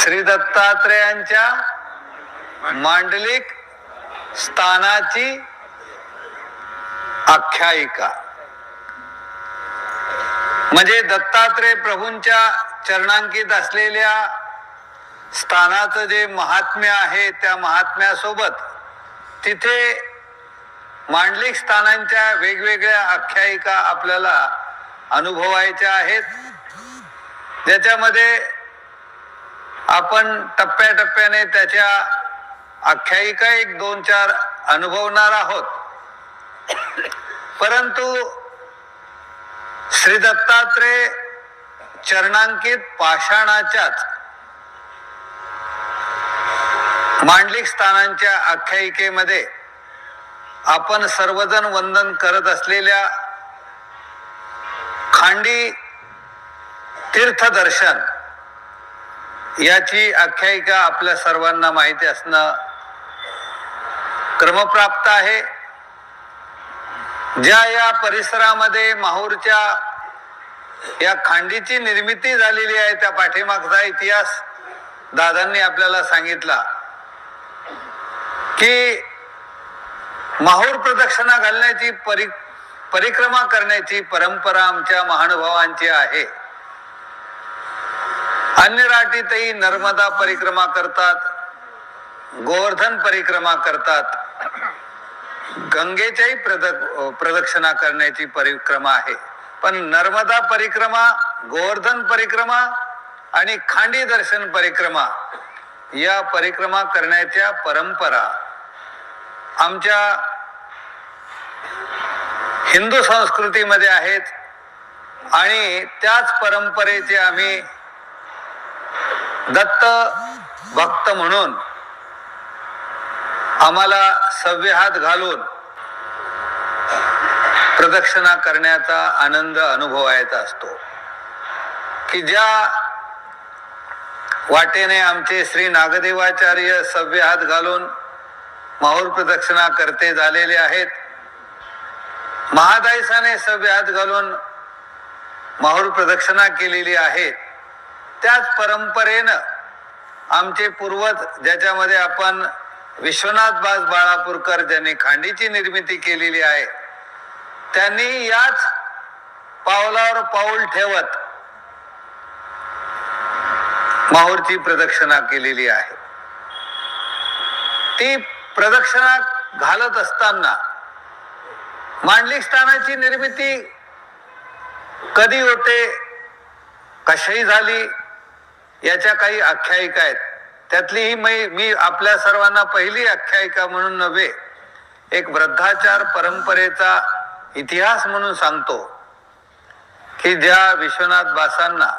श्री दत्तात्रेयांच्या मांडलिक स्थानाची आख्यायिका, म्हणजे दत्तात्रेय प्रभूंच्या चरणांकित असलेल्या स्थानाचं जे महात्म्य आहे त्या महात्म्यासोबत तिथे मांडलिक स्थानांच्या वेगवेगळ्या आख्यायिका आपल्याला अनुभवायच्या आहेत, ज्याच्यामध्ये आपण टप्प्याटप्प्याने त्याच्या आख्यायिका 1-2-4 अनुभवणार आहोत. परंतु श्री दत्तात्रेय चरणांकित पाषाणाच्याच मांडलिक स्थानांच्या आख्यायिकेमध्ये आपण सर्वजण वंदन करत असलेल्या खांडी तीर्थदर्शन याची आख्यायिका आपल्या सर्वांना माहिती असणं क्रमप्राप्त आहे. ज्या या परिसरामध्ये माहूरच्या या खांडीची निर्मिती झालेली आहे त्या पाठीमागचा इतिहास दादांनी आपल्याला सांगितला की माहूर प्रदक्षिणा घालण्याची परिक्रमा करण्याची परंपरा आमच्या महानुभावांची आहे. अन्य राटीतही नर्मदा परिक्रमा करतात, गोवर्धन परिक्रमा करतात, गंगेच्याही प्रदक्षिणा करण्याची परिक्रमा आहे. पण नर्मदा परिक्रमा, गोवर्धन परिक्रमा आणि खांडी दर्शन परिक्रमा या परिक्रमा करण्याच्या परंपरा आमच्या हिंदू संस्कृतीमध्ये आहेत आणि त्याच परंपरेचे आम्ही दत्त भक्त म्हणून आम्हाला सव्य हात घालून प्रदक्षिणा करण्याचा आनंद अनुभवायचा असतो की ज्या वाटेने आमचे श्री नागदेवाचार्य सव्य हात घालून माहूर प्रदक्षिणा करते झालेले आहेत, महादायसाने सव्य हात घालून माहूर प्रदक्षिणा केलेली आहे, त्याच परंपरेनं आमचे पूर्वज, ज्याच्यामध्ये आपण विश्वनाथ बास बाळापूरकर ज्यांनी खांडीची निर्मिती केलेली आहे, त्यांनी याच पावलावर पाऊल ठेवत माहूरची प्रदक्षिणा केलेली आहे. ती प्रदक्षिणा घालत असताना मांडलिक स्थानाची निर्मिती कधी होते, कशाही झाली, याच्या काही आख्यायिका आहेत. त्यातली ही मी आपल्या सर्वांना पहिली आख्यायिका म्हणून नव्हे, एक वृद्धाचार परंपरेचा इतिहास म्हणून सांगतो की ज्या विश्वनाथ बासांना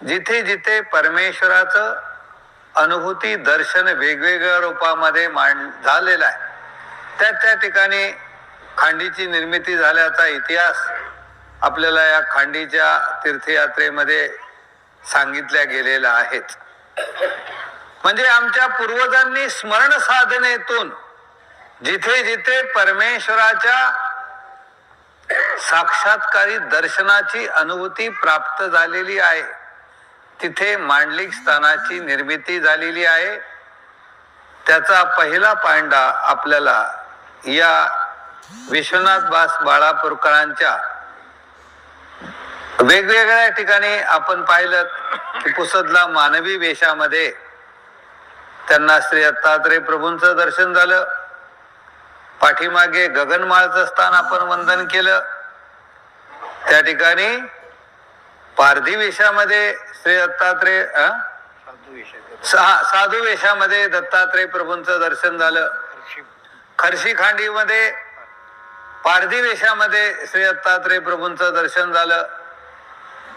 जिथे जिथे परमेश्वराचं अनुभूती दर्शन वेगवेगळ्या रूपामध्ये झालेलं आहे, त्या ठिकाणी खांडीची निर्मिती झाल्याचा इतिहास आपल्याला या खांडीच्या तीर्थयात्रेमध्ये सांगितल्या गेलेला आहेच. म्हणजे आमच्या पूर्वजांनी स्मरण साधनेतून जिथे जिथे परमेश्वराच्या साक्षात्कारी दर्शनाची अनुभूती प्राप्त झालेली आहे तिथे मांडलिक स्थानाची निर्मिती झालेली आहे. त्याचा पहिला पांडा आपल्याला या विश्वनाथ बास बाळापूरकरांच्या वेगवेगळ्या ठिकाणी आपण पाहिलं की पुसदला मानवी वेशामध्ये त्यांना श्री दत्तात्रेय प्रभूंचं दर्शन झालं. पाठीमागे गगनमाळचं स्थान आपण वंदन केलं. त्या ठिकाणी पारधी वेशामध्ये श्री दत्तात्रेय साधू वेशामध्ये दत्तात्रेय प्रभूंचं दर्शन झालं. खर्शी खांडीमध्ये पारधी वेशामध्ये श्री दत्तात्रेय प्रभूंचं दर्शन झालं.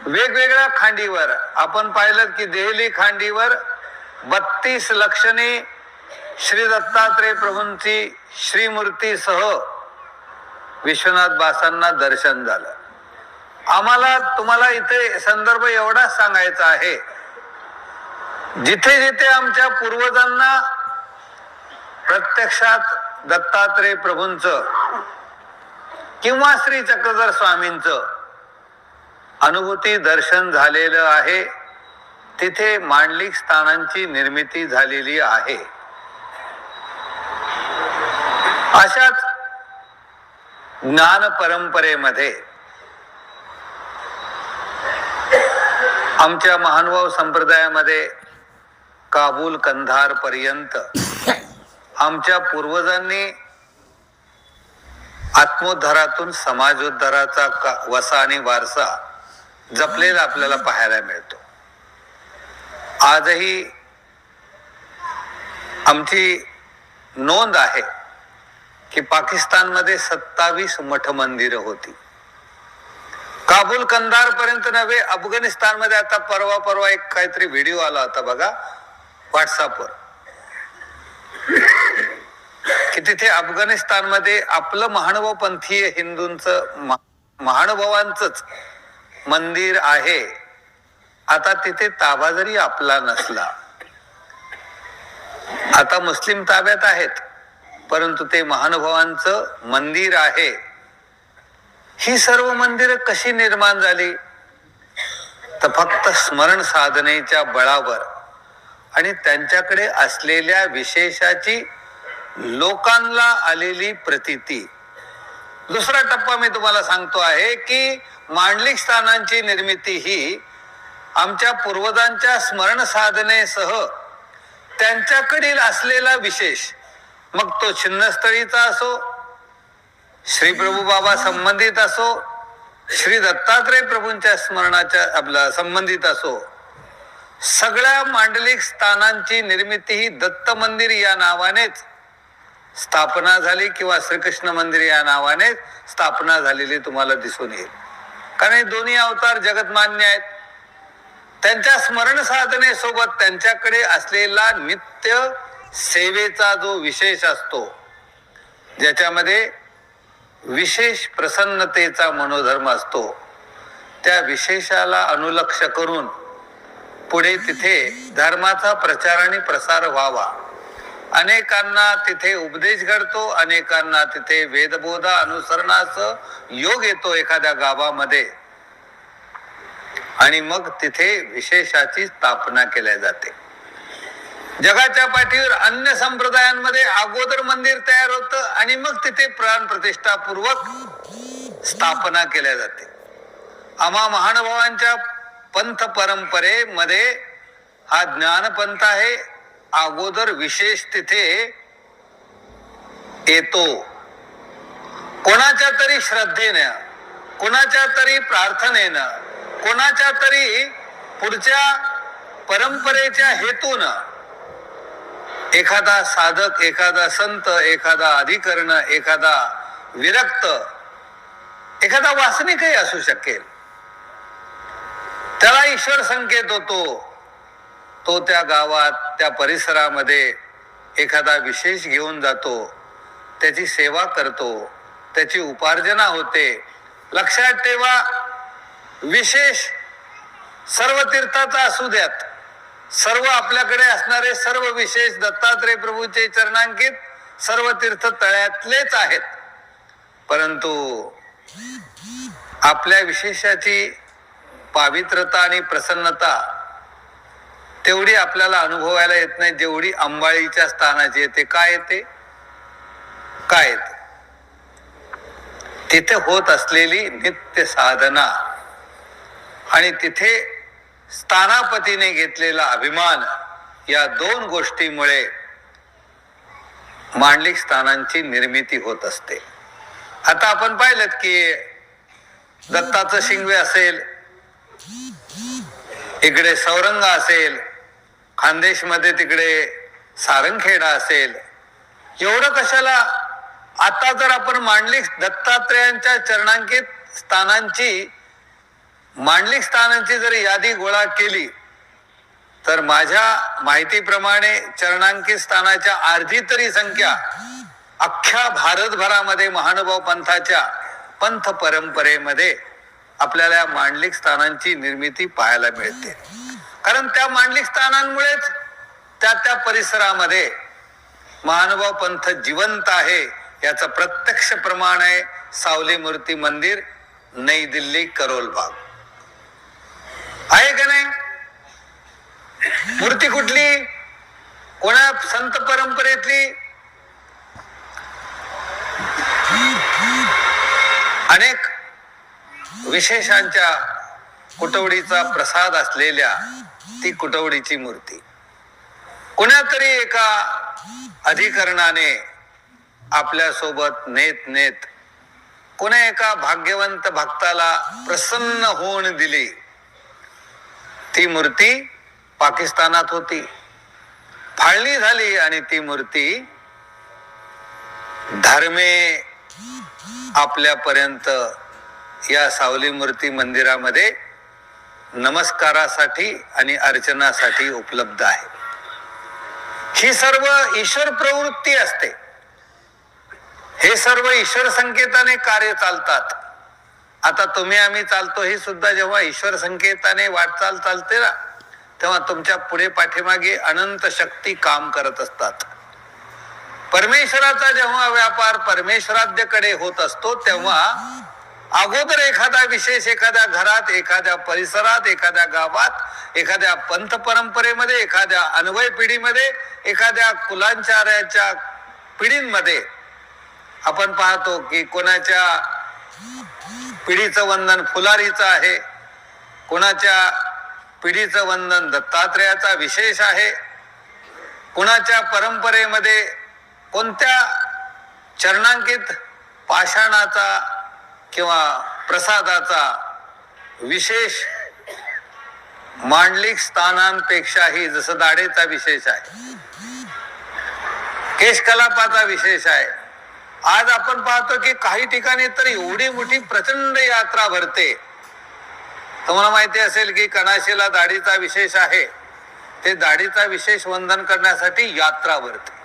वेगवेगळ्या खांडीवर आपण पाहिलं की देहली खांडीवर 32 लक्षणी श्री दत्तात्रेय प्रभूंची श्रीमूर्तीसह विश्वनाथ बासांना दर्शन झालं. आम्हाला तुम्हाला इथे संदर्भ एवढाच सांगायचा आहे, जिथे जिथे आमच्या पूर्वजांना प्रत्यक्षात दत्तात्रेय प्रभूंचं किंवा श्री चक्रधर स्वामींचं अनुभूती दर्शन झालेलं आहे तिथे मांडलिक स्थानांची निर्मिती झालेली आहे. अशाच ज्ञान परंपरेमध्ये आमच्या महानुभाव संप्रदायामध्ये काबूल कंधार पर्यंत आमच्या पूर्वजांनी आत्मोद्धारातून समाजोद्धाराचा वसा आणि वारसा जपलेला आपल्याला पाहायला मिळतो. आजही आमची नोंद आहे की पाकिस्तानमध्ये 27 मठ मंदिरं होती. काबूल कंधार पर्यंत नव्हे, अफगाणिस्तानमध्ये आता परवा एक काहीतरी व्हिडिओ आला होता बघा व्हॉट्सअपवर, की तिथे अफगाणिस्तानमध्ये आपलं महानुभाव पंथीय हिंदूंचं महानुभावांचंच मंदिर आहे. आता तिथे ताबा जरी आपला नसला, आता मुस्लिम ताब्यात आहेत, परंतु ते महानुभावांचं मंदिर आहे. ही सर्व मंदिरं कशी निर्माण झाली? तर फक्त स्मरण साधनेच्या बळावर आणि त्यांच्याकडे असलेल्या विशेषाची लोकांना आलेली प्रतीती. दुसरा टप्पा मी तुम्हाला सांगतो आहे की मांडलिक स्थानांची निर्मिती ही आमच्या पूर्वजांच्या स्मरण साधनेसह त्यांच्याकडील असलेला विशेष, मग तो छिन्नस्थळीचा असो, श्री प्रभू बाबा संबंधित असो, श्री दत्तात्रय प्रभूंच्या स्मरणाच्या आपला संबंधित असो, सगळ्या मांडलिक स्थानांची निर्मिती ही दत्त मंदिर या नावानेच स्थापना झाली किंवा श्रीकृष्ण मंदिर या नावाने स्थापना झालेली तुम्हाला दिसून येईल. कारण हे दोन्ही अवतार जगतमान्य आहेत. त्यांच्या स्मरण साधनेसोबत त्यांच्याकडे असलेला नित्य सेवेचा जो विशेष असतो, ज्याच्यामध्ये विशेष प्रसन्नतेचा मनोधर्म असतो, त्या विशेषाला अनुलक्ष करून पुढे तिथे धर्माचा प्रचार आणि प्रसार व्हावा. अनेकांना तिथे उपदेश घडतो, अनेकांना तिथे वेदबोधा अनुसरणाचं योग येतो एखाद्या गावामध्ये, आणि मग तिथे विशेषाची स्थापना केल्या जाते. जगाच्या पाठीवर अन्य संप्रदायांमध्ये अगोदर मंदिर तयार होतं आणि मग तिथे प्राण प्रतिष्ठापूर्वक स्थापना केल्या जाते. आम्हा महानुभावांच्या पंथ परंपरेमध्ये हा ज्ञानपंथ आहे. अगोदर विशेष तिथे येतो. कोणाच्या तरी श्रद्धेनं, कोणाच्या तरी प्रार्थनेनं, कोणाच्या तरी पुढच्या परंपरेच्या हेतूनं एखादा साधक, एखादा संत, एखादा अधिकरण, एखादा विरक्त, एखादा वासनिकही असू शकेल, त्याला ईश्वर संकेत होतो. तो त्या गावात, त्या परिसरामध्ये एखादा विशेष घेऊन जातो, त्याची सेवा करतो, त्याची उपार्जना होते. लक्षात ठेवा, विशेष सर्व तीर्थाचा असू द्यात, सर्व आपल्याकडे असणारे सर्व विशेष दत्तात्रय प्रभूचे चरणांकित सर्व तीर्थ तळ्यातलेच आहेत, परंतु आपल्या विशेषाची पावित्रता आणि प्रसन्नता तेवढी आपल्याला अनुभवायला येत नाही जेवढी अंबाळीच्या स्थानाची येते. काय येते? काय येते? तिथे होत असलेली नित्य साधना आणि तिथे स्थानापतीने घेतलेला अभिमान, या दोन गोष्टीमुळे मांडलिक स्थानांची निर्मिती होत असते. आता आपण पाहिलं की दत्ताचं शिंगवे असेल, इकडे सौरंग असेल, खानदेशमध्ये तिकडे सारंगखेडा असेल, एवढं कशाला? आता जर आपण मांडलिक दत्तात्रयांच्या चरणांकित स्थानांची, मांडलिक स्थानांची जर यादी गोळा केली तर माझ्या माहितीप्रमाणे चरणांकित स्थानाच्या अर्धी तरी संख्या अख्ख्या भारतभरामध्ये महानुभाव पंथाच्या पंथ परंपरेमध्ये आपल्याला मांडलिक स्थानांची निर्मिती पाहायला मिळते. कारण त्या मांडलिक स्थानांमुळेच त्या परिसरामध्ये महानुभाव पंथ जिवंत आहे, याचं प्रत्यक्ष प्रमाण आहे सावली मूर्ती मंदिर, नई दिल्ली, करोल बाग. आहे का नाही? मूर्ती कुठली? कोणा संत परंपरेतली? अनेक विशेषांच्या कुटवडीचा प्रसाद असलेल्या ती कुटवडीची मूर्ती कोणातरी एका अधिकरणाने आपल्या सोबत नेत नेत कोणा एका भाग्यवंत भक्ताला प्रसन्न होऊन दिली. ती मूर्ती पाकिस्तानात होती, फाळणी झाली आणि ती मूर्ती धर्मे आपल्यापर्यंत या सावली मूर्ती मंदिरामध्ये नमस्कारासाठी आणि अर्चनासाठी उपलब्ध आहे. ही सर्व ईश्वर प्रवृत्ती असते. हे सर्व ईश्वर संकेताने कार्य चालतात. आता तुम्ही आम्ही चालतो ही सुद्धा जेव्हा ईश्वर संकेताने वाटचाल चालते ना, तेव्हा तुमच्या पुढे पाठीमागे अनंत शक्ती काम करत असतात. परमेश्वराचा जेव्हा व्यापार परमेश्वराद्यकडे होत असतो तेव्हा अगोदर एखादा विशेष एखाद्या घरात, एखाद्या परिसरात, एखाद्या गावात, एखाद्या पंथ परंपरेमध्ये, एखाद्या अन्वय पिढीमध्ये, एखाद्या कुलांचार्याच्या पिढींमध्ये आपण पाहतो की कोणाच्या पिढीचं वंदन फुलारीचं आहे, कोणाच्या पिढीचं वंदन दत्तात्रेयाचा विशेष आहे, कोणाच्या परंपरेमध्ये कोणत्या चरणांकित पाषाणाचा किंवा प्रसादाचा विशेष मांडलिक स्थानांपेक्षाही जसं दाढेचा विशेष आहे, केशकलापाचा विशेष आहे. आज आपण पाहतो की काही ठिकाणी तर एवढी मोठी प्रचंड यात्रा भरते. तुम्हाला माहिती असेल की कणाशीला दाढीचा विशेष आहे, ते दाढीचा विशेष वंदन करण्यासाठी यात्रा भरते.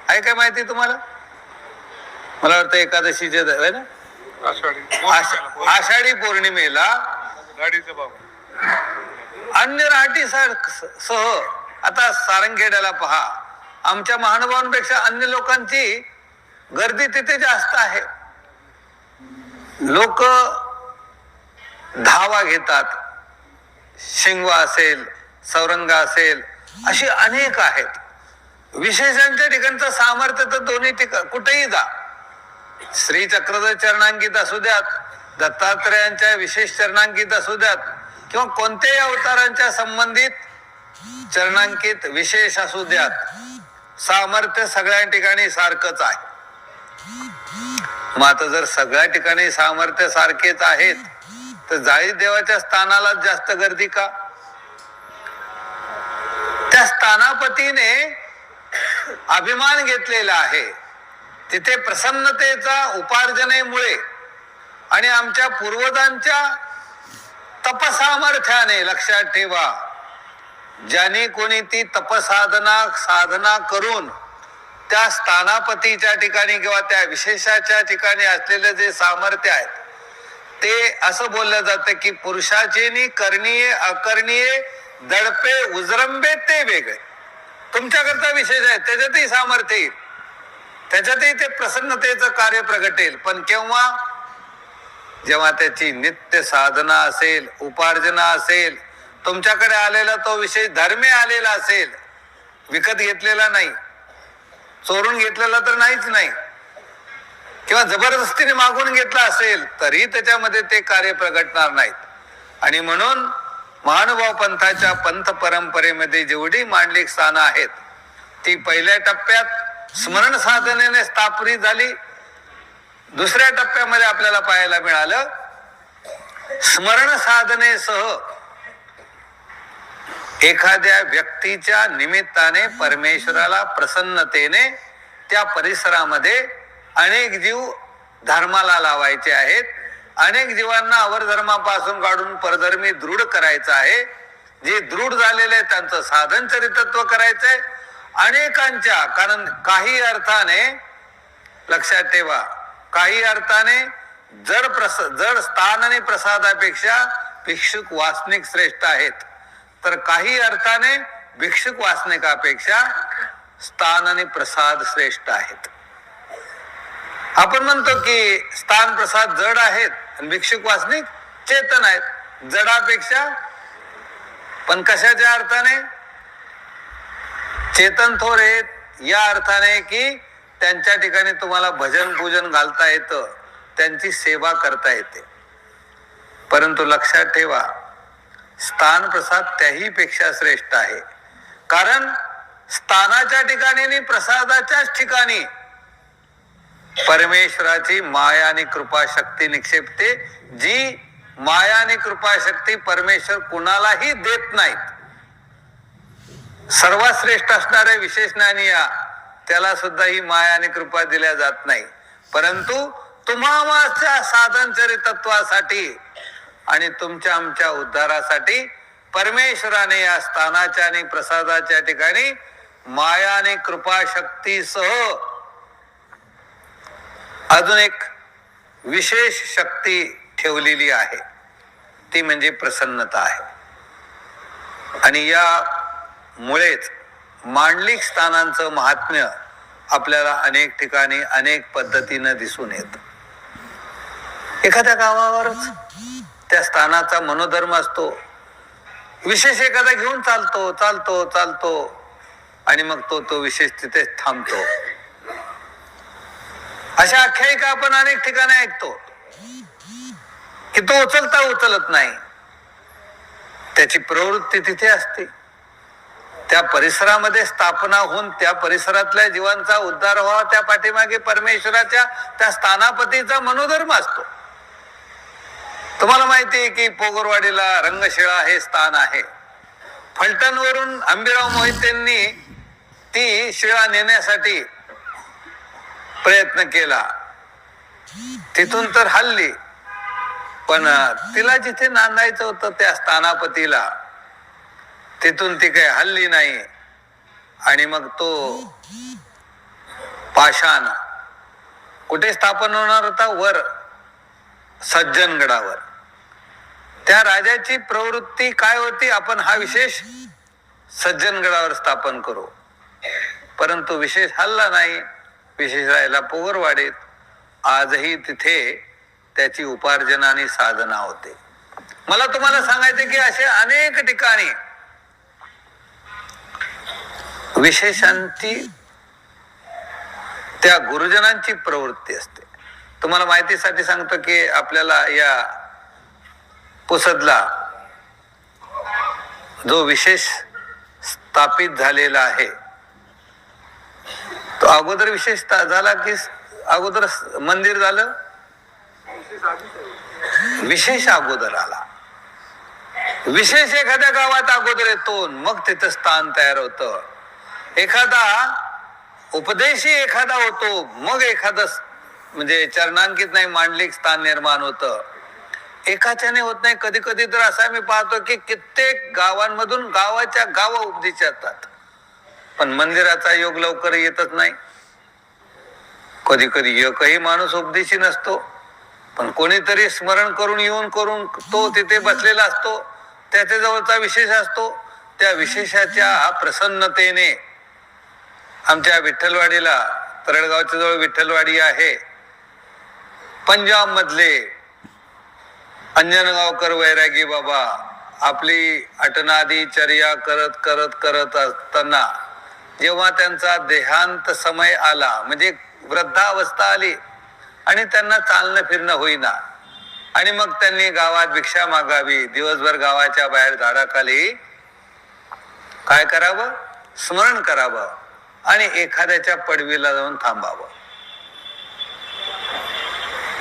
आहे काय माहिती तुम्हाला? मला वाटतं एकादशीचे आहे ना, आषाढी पौर्णिमेला अन्य राहटी सह आता सारंगखेड्याला पहा, आमच्या महानुभावांपेक्षा अन्य लोकांची गर्दी तिथे जास्त आहे. लोक धावा घेतात, शिंगवा असेल, सौरंगा असेल, अशी अनेक आहेत. विशेषांच्या ठिकाणचं सामर्थ्य तर दोन्ही ठिकाण कुठेही जा, श्री चक्रधर चरणांकित असू द्यात, दत्तात्रेयांच्या विशेष चरणांकित असू द्यात, किंवा कोणत्याही अवतारांच्या संबंधित चरणांकित विशेष असू द्यात, सामर्थ्य सगळ्या ठिकाणी सारखंच आहे. मग आता जर सगळ्या ठिकाणी सामर्थ्य सारखेच आहेत तर जाळी देवाच्या स्थानाला जास्त गर्दी का? त्या स्थानापतीने अभिमान घेतलेला आहे. तिथे प्रसन्नतेचा उपार्जनेमुळे आणि आमच्या पूर्वजांच्या तपसामर्थ्याने, लक्षात ठेवा, ज्याने कोणी ती साधना करून त्या स्थानापतीच्या ठिकाणी किंवा त्या विशेषाच्या ठिकाणी असलेले जे सामर्थ्य आहे ते असं बोललं जातं की पुरुषाचे करणीय अकरणीय दडपे उजरंबे ते वेगळे. तुमच्याकरता विशेष आहे, त्याच्यातही सामर्थ्य येईल, त्याच्यातही ते प्रसन्नतेचं कार्य प्रगटेल. पण केव्हा? जेव्हा त्याची नित्य साधना असेल, उपार्जना असेल, तुमच्याकडे आलेला तो विशेष धर्मे आलेला असेल, विकत घेतलेला नाही, चोरून घेतलेला तर नाहीच नाही, किंवा जबरदस्तीने मागून घेतला असेल तरी त्याच्यामध्ये ते कार्य प्रगटणार नाहीत. आणि म्हणून महानुभाव पंथाच्या पंथ परंपरेमध्ये जेवढी मांडलिक स्थानं आहेत ती पहिल्या टप्प्यात स्मरण साधनेने स्थापित झाली. दुसऱ्या टप्प्यामध्ये आपल्याला पाहायला मिळालं स्मरण साधनेसह एखाद्या व्यक्तीच्या निमित्ताने परमेश्वराला प्रसन्नतेने त्या परिसरामध्ये अनेक जीव धर्माला लावायचे आहेत. अनेक जीवांना अवर धर्मापासून काढून परधर्मी दृढ करायचं आहे. जे दृढ झालेले त्यांचं साधन चरितत्व करायचंय अनेकांच्या. कारण काही अर्थाने, लक्षात ठेवा, काही अर्थाने जर स्थान आणि प्रसादापेक्षा भिक्षुक वासनिक श्रेष्ठ आहेत, तर काही अर्थाने भिक्षुक वासनिकापेक्षा स्थान आणि प्रसाद श्रेष्ठ आहेत. आपण म्हणतो की स्थान प्रसाद जड आहेत आणि भिक्षुक वासनिक चेतन आहेत. जडापेक्षा, पण कशाच्या अर्थाने? चेतन थोर हे या अर्थाने की त्यांच्या ठिकाणी तुम्हाला भजन पूजन घालता येतं, त्यांची सेवा करता येते. परंतु लक्षात ठेवा, स्थान प्रसाद त्याही पेक्षा श्रेष्ठ आहे. कारण स्थानाच्या ठिकाणी आणि प्रसादाच्याच ठिकाणी परमेश्वराची माया आणि कृपा शक्ती निक्षेपते, जी माया आणि कृपा शक्ती परमेश्वर कुणालाही देत नाहीत. सर्वात श्रेष्ठ असणारे विशेष ज्ञानिया त्याला सुद्धा ही माया आणि कृपा दिल्या जात नाही. परंतु तुम्हाच्या साधन चरितत्वासाठी आणि तुमच्या आमच्या उद्धारासाठी परमेश्वराने या स्थानाच्या आणि प्रसादाच्या ठिकाणी माया आणि कृपा शक्तीसह अजून एक विशेष शक्ती ठेवलेली आहे, ती म्हणजे प्रसन्नता आहे. आणि या मुळेच मांडलिक स्थानांचं महात्म्य आपल्याला अनेक ठिकाणी अनेक पद्धतीनं दिसून येत. एखाद्या गावावरच त्या स्थानाचा मनोधर्म असतो, विशेष एखादा घेऊन चालतो चालतो चालतो आणि मग तो विशेष तिथे थांबतो. अशा आख्यायिका आपण अनेक ठिकाणी ऐकतो की तो उचलत नाही. त्याची प्रवृत्ती तिथे असते. त्या परिसरामध्ये स्थापना होऊन त्या परिसरातल्या जीवांचा उद्धार व्हावा, त्या पाठीमागे परमेश्वराच्या त्या स्थानापतीचा मनोधर्म असतो. तुम्हाला माहिती आहे की पोगरवाडीला रंगशिळा हे स्थान आहे. फलटणवरून अंबिराव मोहितेंनी ती शिळा नेण्यासाठी प्रयत्न केला, तिथून तर हल्ली, पण तिला जिथे नांदायचं होतं त्या स्थानापतीला, तिथून ती काही हल्ली नाही. आणि मग तो पाषाण कुठे स्थापन होणार होता? वर सज्जनगडावर. त्या राजाची प्रवृत्ती काय होती? आपण हा विशेष सज्जनगडावर स्थापन करू. परंतु विशेष हल्ला नाही, विशेष राहिला पोगरवाडीत. आजही तिथे त्याची उपार्जना आणि साधना होते. मला तुम्हाला सांगायचे की असे अनेक ठिकाणी विशेषांची, त्या गुरुजनांची प्रवृत्ती असते. तुम्हाला माहितीसाठी सांगतो की आपल्याला या पुसदला जो विशेष स्थापित झालेला आहे, तो अगोदर विशेष झाला की अगोदर मंदिर झालं? विशेष अगोदर आला. विशेष एखाद्या गावात अगोदर येतो, मग तिथं स्थान तयार होतं. एखादा उपदेशी एखादा होतो, मग एखादं म्हणजे चरणांकित नाही मांडलिक स्थान निर्माण होतं. एकाच्याने होत नाही. कधी कधी तर असं मी पाहतो की कित्येक गावांमधून गावाच्या गाव उपदेश येतात, पण मंदिराचा योग लवकर येतच नाही. कधी कधी एकही माणूस उपदेशी नसतो, पण कोणीतरी स्मरण करून तो तिथे बसलेला असतो, त्याच्या जवळचा विशेष असतो. त्या विशेषाच्या प्रसन्नतेने आमच्या विठ्ठलवाडीला, तरडगावच्या जवळ विठ्ठलवाडी आहे, पंजाब मधले अंजनगावकर वैरागी बाबा आपली अटनादी चर्या करत करत करत असताना जेव्हा त्यांचा देहांत समय आला, म्हणजे वृद्धावस्था आली आणि त्यांना चालणं फिरणं होईना, आणि मग त्यांनी गावात भिक्षा मागावी, दिवसभर गावाच्या बाहेर झाडाखाली काय करावं? स्मरण करावं आणि एखाद्याच्या पडवीला जाऊन थांबावं.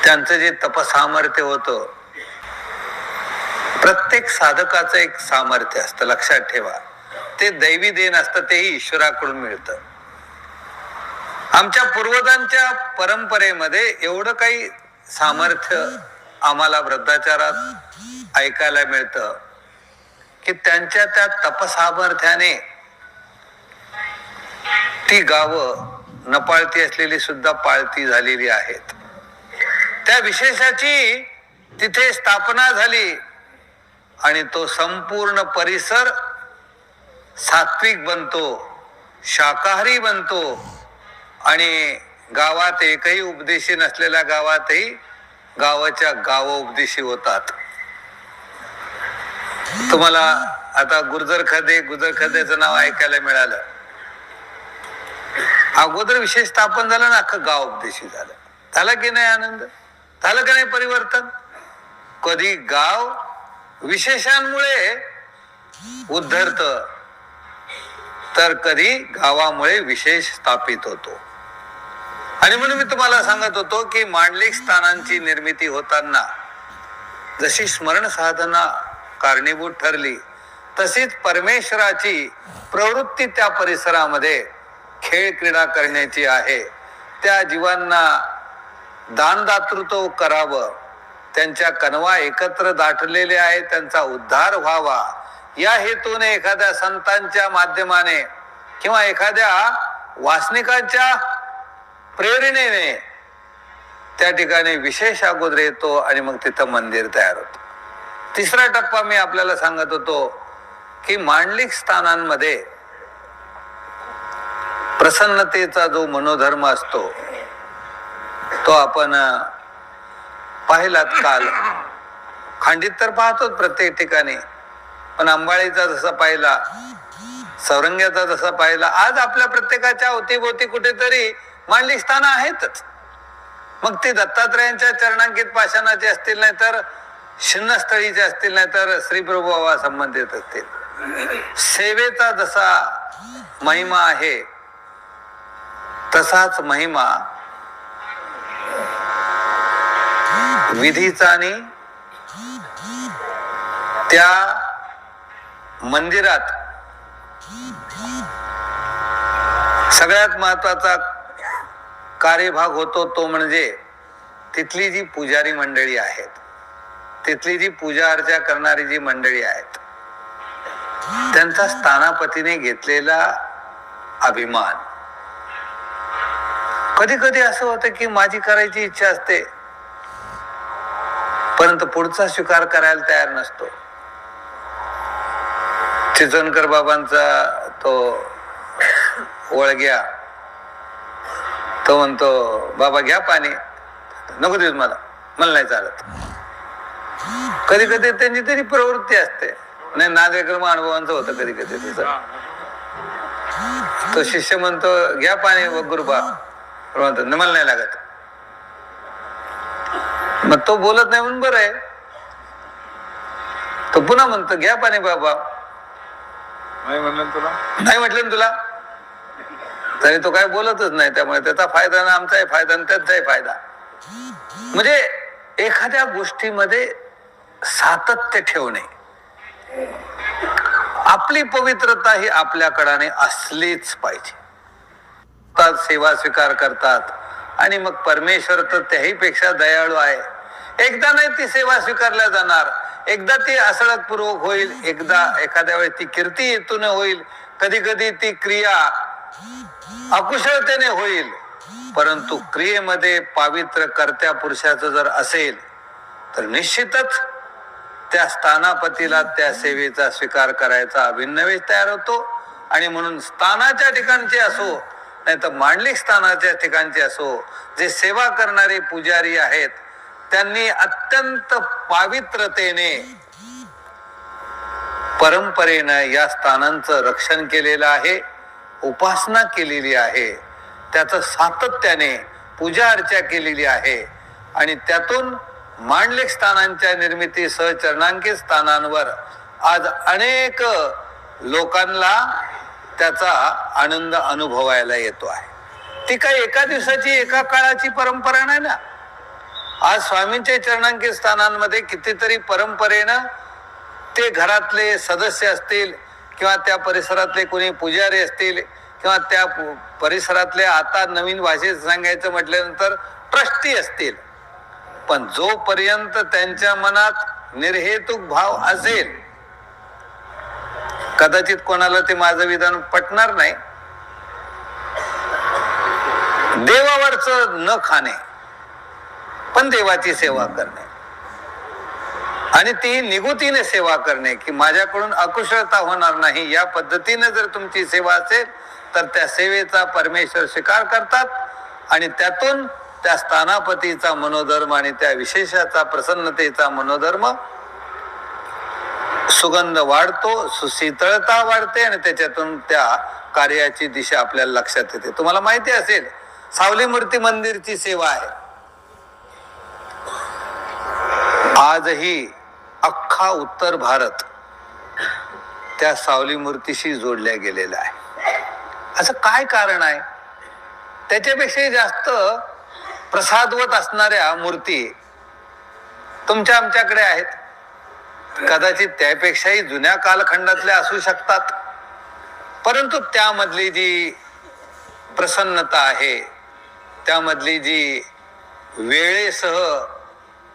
त्यांचं जे तपसामर्थ्य होतं, प्रत्येक साधकाचं एक सामर्थ्य असतं, लक्षात ठेवा. ते दैवी देण असतं, तेही ईश्वराकडून मिळतं. आमच्या पूर्वजांच्या परंपरेमध्ये एवढं काही सामर्थ्य आम्हाला वृद्धाचारात ऐकायला मिळतं की त्यांच्या त्या तपसामर्थ्याने ती गावं न पाळती असलेली सुद्धा पाळती झालेली आहेत. त्या विशेषाची तिथे स्थापना झाली आणि तो संपूर्ण परिसर सात्विक बनतो, शाकाहारी बनतो आणि गावात एकही उपदेशी नसलेल्या गावातही गावाच्या गाव उपदेशी होतात. तुम्हाला आता गुर्जर खदे, गुजर खदेचं नाव ऐकायला मिळालं. अगोदर विशेष स्थापन झालं ना, अख्खं गाव उपदेशी झालं. झाला की नाही आनंद? झालं का नाही परिवर्तन? कधी गाव विशेषांमुळे उद्धरत, तर कधी गावामुळे विशेष स्थापित होतो. आणि म्हणून मी तुम्हाला सांगत होतो की मांडलिक स्थानांची निर्मिती होताना जशी स्मरण साधना कारणीभूत ठरली, तशीच परमेश्वराची प्रवृत्ती त्या परिसरामध्ये खेळ क्रीडा करण्याची आहे. त्या जीवांना दानदातृत्व करावं, त्यांच्या कणवा एकत्र दाटलेले आहे, त्यांचा उद्धार व्हावा, या हेतूने एखाद्या संतांच्या माध्यमाने किंवा एखाद्या वासनिकाच्या प्रेरणेने त्या ठिकाणी विशेष अगोदर येतो आणि मग तिथं मंदिर तयार होतं. तिसरा टप्पा मी आपल्याला सांगत होतो की मांडलिक स्थानांमध्ये प्रसन्नतेचा जो मनोधर्म असतो तो आपण पाहिलात काल. खंडित तर पाहतोच प्रत्येक ठिकाणी, पण अंबाळीचा जसा पाहिला, सौरंग्याचा जसा पाहिला, आज आपल्या प्रत्येकाच्या अवतीभोवती कुठेतरी मांडलिक स्थान आहेतच. मग ते दत्तात्रयांच्या चरणांकित पाषाणाचे असतील, नाही तर शिन्नस्थळीचे असतील, नाही तर श्री प्रभुबाबा संबंधित असतील. सेवेचा जसा महिमा आहे तसाच महिमा विधीचा आणि त्या मंदिरात सगळ्यात महत्वाचा कार्यभाग होतो, तो म्हणजे तिथली जी पुजारी मंडळी आहेत, तिथली जी पूजा अर्चा करणारी जी मंडळी आहेत, त्यांचा स्थानापतीने घेतलेला अभिमान. कधी कधी असं होतं की माझी करायची इच्छा असते, परंतु पुढचा स्वीकार करायला तयार नसतो. चिंचवणकर बाबांचा तो वळग्या, तो म्हणतो बाबा घ्या पाणी, नको देऊस मला नाही चालत. कधी कधी त्यांची तरी प्रवृत्ती असते. नाही, नागरिक अनुभवांचं होतं कधी कधी तसं. तो शिष्य म्हणतो घ्या पाणी, गुरुबा म्हणतो मला नाही लागत. मग तो बोलत नाही म्हणून बरं आहे. तो पुन्हा म्हणतो घ्या पाणी बाबा, नाही म्हटलं ना तुला, तरी तो काय बोलतच नाही. त्यामुळे त्याचा फायदा ना आमचाही फायदा आणि त्यांचाही फायदा. म्हणजे एखाद्या गोष्टीमध्ये सातत्य ठेवणे, आपली पवित्रता ही आपल्याकडे असलीच पाहिजे. सेवा स्वीकार करतात आणि मग परमेश्वर तर त्याही पेक्षा दयाळू आहे. एकदा नाही ती सेवा स्वीकारल्या जाणार, एकदा ती असळतपूर्वक होईल, एकदा एखाद्या वेळी ती कीर्ती हेतून होईल, कधी कधी ती क्रिया अकुशलतेने होईल. परंतु क्रियेमध्ये पावित्र्य कर्त्या पुरुषाचं जर असेल तर निश्चितच त्या स्थानापतीला त्या सेवेचा स्वीकार करायचा अभिनवेश तयार होतो. आणि म्हणून स्थानाच्या ठिकाणचे असो नाही तर मांडलिक स्थानाच्या ठिकाणचे असो, जे सेवा करणारे पुजारी आहेत त्यांनी अत्यंत पावित्रतेने परंपरेनं या स्थानांचं रक्षण केलेलं आहे, उपासना केलेली आहे, त्याचं सातत्याने पूजा अर्चा केलेली आहे. आणि त्यातून मांडलिक स्थानांच्या निर्मिती चरणांकित स्थानांवर आज अनेक लोकांना त्याचा आनंद अनुभवायला येतो आहे. ती काही एका दिवसाची एका काळाची परंपरा नाही ना. आज स्वामींच्या चरणांकित स्थानांमध्ये कितीतरी परंपरेनं ते घरातले सदस्य असतील किंवा त्या परिसरातले कोणी पुजारी असतील किंवा त्या परिसरातले, आता नवीन भाषेत सांगायचं म्हटल्यानंतर ट्रस्टी असतील, पण जोपर्यंत त्यांच्या मनात निर्हेतुक भाव असेल, कदाचित कोणाला ते माझं विधान पटणार नाही, देवावरच न खाणे पण देवाची सेवा करणे आणि ती निगुतीने सेवा करणे, की माझ्याकडून अकुशलता होणार नाही, या पद्धतीने जर तुमची सेवा असेल तर त्या सेवेचा परमेश्वर स्वीकार करतात. आणि त्यातून त्या स्थानापतीचा मनोधर्म आणि त्या विशेषाचा प्रसन्नतेचा मनोधर्म सुगंध वाढतो, सुशीतळता वाढते आणि त्याच्यातून त्या कार्याची दिशा आपल्याला लक्षात येते. तुम्हाला माहिती असेल, सावली मूर्ती मंदिरची सेवा आहे. आजही अख्खा उत्तर भारत त्या सावली मूर्तीशी जोडल्या गेलेला आहे. असं काय कारण आहे? त्याच्यापेक्षा जास्त प्रसादवत असणाऱ्या मूर्ती तुमच्या आमच्याकडे आहेत. कदाचित त्यापेक्षाही जुन्या कालखंडातल्या असू शकतात, परंतु त्यामधली जी प्रसन्नता आहे, त्यामधली जी वेळेसह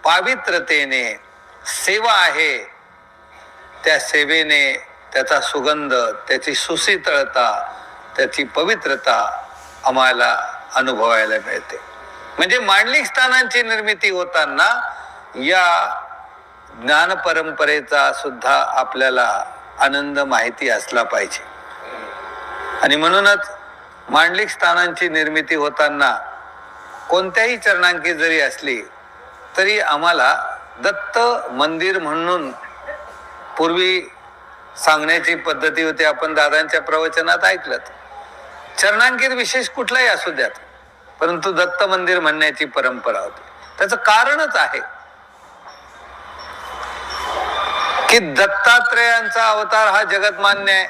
पावित्रतेने सेवा आहे, त्या सेवेने त्याचा सुगंध, त्याची सुशीतळता, त्याची पवित्रता आम्हाला अनुभवायला मिळते. म्हणजे मांडलिक स्थानांची निर्मिती होताना या ज्ञान परंपरेचा सुद्धा आपल्याला आनंद माहिती असला पाहिजे. आणि म्हणूनच मांडलिक स्थानांची निर्मिती होताना कोणत्याही चरणांकी जरी असली तरी आम्हाला दत्त मंदिर म्हणून पूर्वी सांगण्याची पद्धती होती. आपण दादांच्या प्रवचनात ऐकलं, चरणांकित विशेष कुठलाही असू द्यात, परंतु दत्त मंदिर म्हणण्याची परंपरा होती. त्याचं कारणच आहे की दत्तात्रेयांचा अवतार हा जगतमान्य आहे.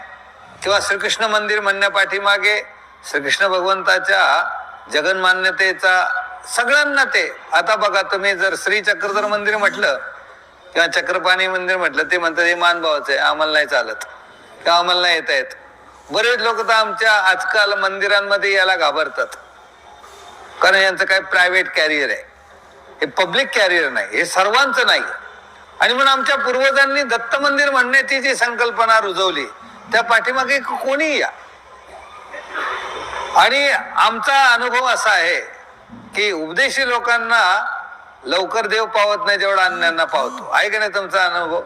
किंवा श्रीकृष्ण मंदिर म्हणण्यापाठीमागे श्रीकृष्ण भगवंताच्या जगन्मान्यतेचा सगळ्यांना ते. आता बघा, तुम्ही जर श्री चक्रधर मंदिर म्हटलं किंवा चक्रपाणी मंदिर म्हटलं, ते म्हणतात हे मानभावाचं आहे, आम्हाला नाही चालत किंवा आम्हाला नाही येता येत. बरेच लोक तर आमच्या आजकाल मंदिरांमध्ये याला घाबरतात, कारण यांचं काय प्रायव्हेट कॅरियर आहे, हे पब्लिक कॅरियर नाही, हे सर्वांचं नाही. आणि म्हणून आमच्या पूर्वजांनी दत्त मंदिर म्हणण्याची जी संकल्पना रुजवली, त्या पाठीमागे कोणी या. आणि आमचा अनुभव असा आहे की उपदेशी लोकांना लवकर देव पावत नाही जेवढा अन्यांना पावतो. आहे का नाही तुमचा अनुभव?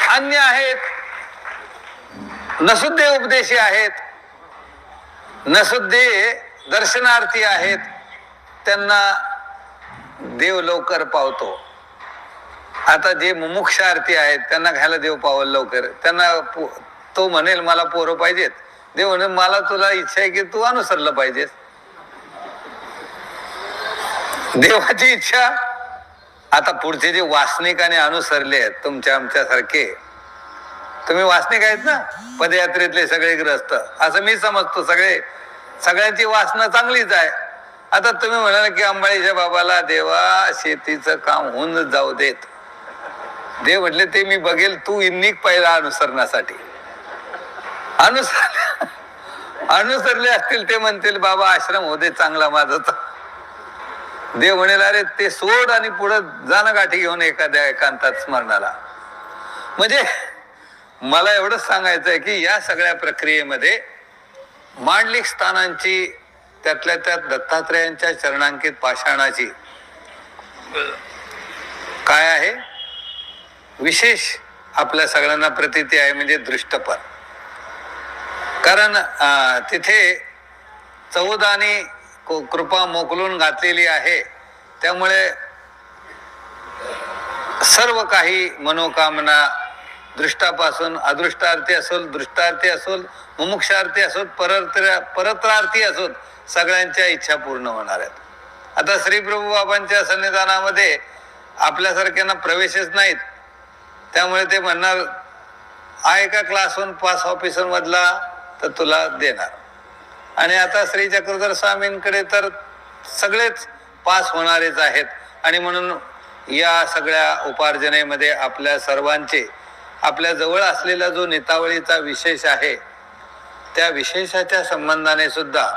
अन्य आहेत, नसुद्धे उपदेशी आहेत, नसुद्धे दर्शनार्थी आहेत, त्यांना देव लवकर पावतो. आता जे मुमुक्षार्थी आहेत त्यांना घ्यायला देव पावल लवकर. त्यांना तो म्हणेल मला पोरं पाहिजेत, देव म्हणेल मला तुला इच्छा आहे की तू अनुसरलं पाहिजेस. देवाची इच्छा. आता पुढचे जे वासनिक आणि अनुसरले आहेत तुमच्या आमच्यासारखे, तुम्ही वासनिक आहेत ना, पदयात्रेतले सगळे ग्रस्त, असं मी समजतो. सगळ्यांची वासना चांगलीच आहे. आता तुम्ही म्हणाल की अंबाळीच्या बाबाला देवा शेतीचं काम होऊन जाऊ देत. देव म्हटले ते मी बघेल, तू निघ पहिला अनुसरणासाठी. अनुसरले असतील ते म्हणतील बाबा आश्रम होते चांगला माझा. देव म्हणेल अरे ते सोड आणि पुढे जाणं गाठी घेऊन एखाद्या एकांतात स्मरणाला. म्हणजे मला एवढंच सांगायचं आहे की या सगळ्या प्रक्रियेमध्ये मांडलिक स्थानांची, त्यातल्या त्यात दत्तात्रेयांच्या चरणांकित पाषाणाची काय आहे विशेष आपल्या सगळ्यांना प्रतीती आहे, म्हणजे दृष्टपण. कारण तिथे चौदानी कृपा मोकलून घातलेली आहे, त्यामुळे सर्व काही मनोकामना दृष्टापासून अदृष्टार्थी असोल, दृष्टार्थी असोल, मुमुक्षार्थी असोत, परत्रार्थी असोत, सगळ्यांच्या इच्छा पूर्ण होणार आहेत. आता श्रीप्रभू बाबांच्या सन्निधानामध्ये आपल्यासारख्यांना प्रवेशच नाहीत, त्यामुळे ते म्हणणार आहे का क्लास 1 पास ऑफिसर मधला तर तुला देणार. आणि आता श्री चक्रधर स्वामींकडे तर सगळेच पास होणारेच आहेत. आणि म्हणून या सगळ्या उपार्जनेमध्ये आपल्या सर्वांचे, आपल्या जवळ असलेला जो नितावळीचा विशेष आहे, त्या विशेषाच्या संबंधाने सुद्धा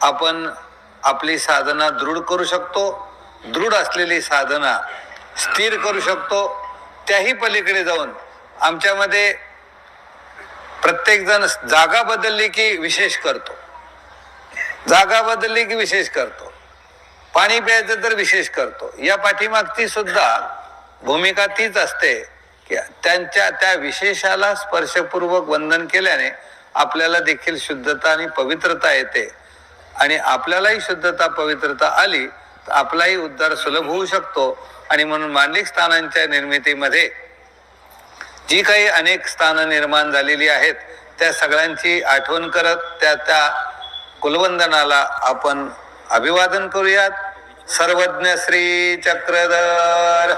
आपण आपली साधना दृढ करू शकतो. दृढ असलेली साधना स्थिर करू शकतो. त्याही पलीकडे जाऊन आमच्यामध्ये प्रत्येक जण जागा बदलली की विशेष करतो, जागा बदलली की विशेष करतो, पाणी प्यायचं तर विशेष करतो. या पाठीमागची सुद्धा भूमिका तीच असते की त्यांच्या त्या विशेषाला स्पर्शपूर्वक वंदन केल्याने आपल्याला देखील शुद्धता आणि पवित्रता येते. आणि आपल्यालाही शुद्धता पवित्रता आली तर आपलाही उद्धार सुलभ होऊ शकतो. आणि म्हणून मांडलिक स्थानांच्या निर्मितीमध्ये जी काही अनेक स्थानं निर्माण झालेली आहेत त्या सगळ्यांची आठवण करत त्या कुलवंदनाला आपण अभिवादन करूयात. सर्वज्ञ श्री चक्रधर